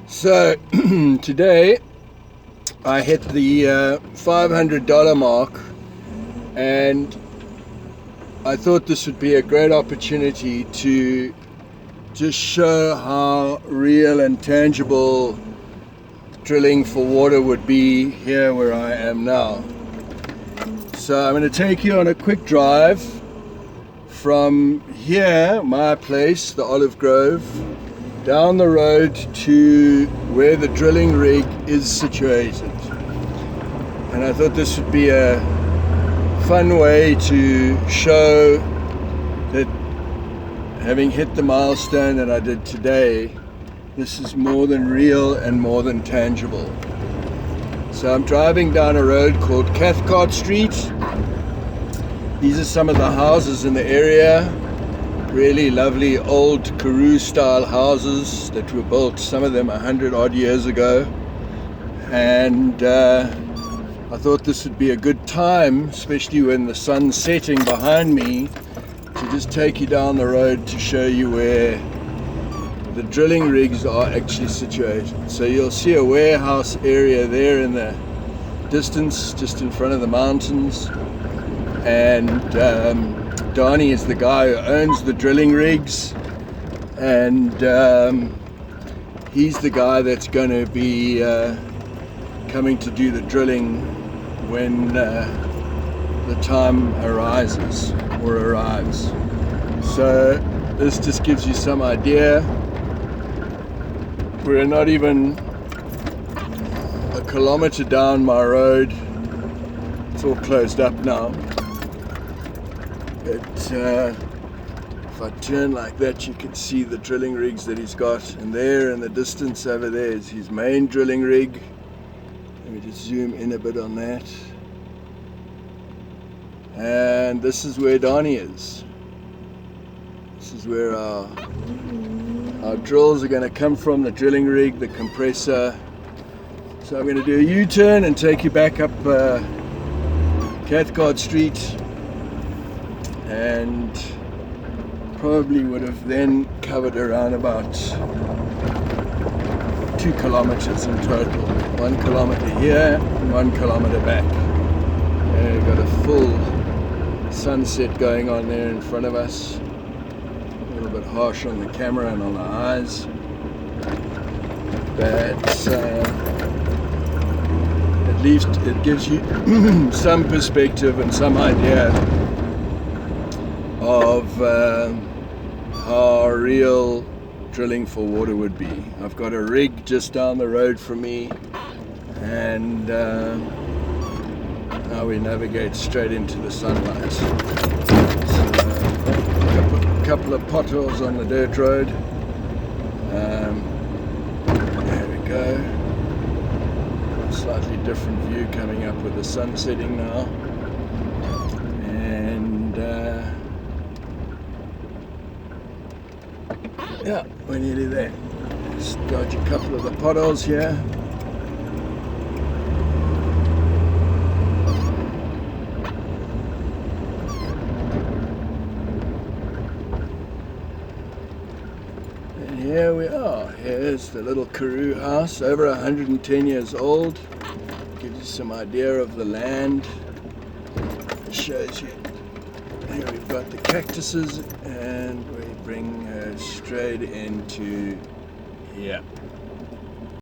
So today I hit the $500 mark, and I thought this would be a great opportunity to just show how real and tangible drilling for water would be here where I am now. So I'm going to take you on a quick drive from here, my place, the Olive Grove, down the road to where the drilling rig is situated. And I thought this would be a fun way to show that having hit the milestone that I did today, this is more than real and more than tangible. So I'm driving down a road called Cathcart Street. These are some of the houses in the area. Really lovely old Karoo style houses that were built, some of them 100 odd years ago. And I thought this would be a good time, especially when the sun's setting behind me, to just take you down the road to show you where the drilling rigs are actually situated. So you'll see a warehouse area there in the distance, just in front of the mountains. And Donnie is the guy who owns the drilling rigs, and he's the guy that's going to be coming to do the drilling when the time arises or arrives. So this just gives you some idea. We're not even a kilometer down my road. It's all closed up now. But if I turn like that, you can see the drilling rigs that he's got, and there in the distance over there is his main drilling rig. Let me just zoom in a bit on that. And this is where Donnie is. This is where our drills are going to come from, the drilling rig, the compressor. So I'm going to do a U-turn and take you back up Cathcart Street, and probably would have then covered around about 2 kilometers in total. 1 kilometer here and 1 kilometer back. And we've got a full sunset going on there in front of us. A little bit harsh on the camera and on the eyes, but at least it gives you some perspective and some idea of how real drilling for water would be. I've got a rig just down the road from me, and now we navigate straight into the sunlight. So, a couple of potholes on the dirt road. There we go. Slightly different view coming up with the sun setting now. And yeah, we're nearly there. Just dodge a couple of the potholes here. And here we are. Here's the little Karoo house, over 110 years old. Gives you some idea of the land. It shows you. Here we've got the cactuses, and we bring her straight into here.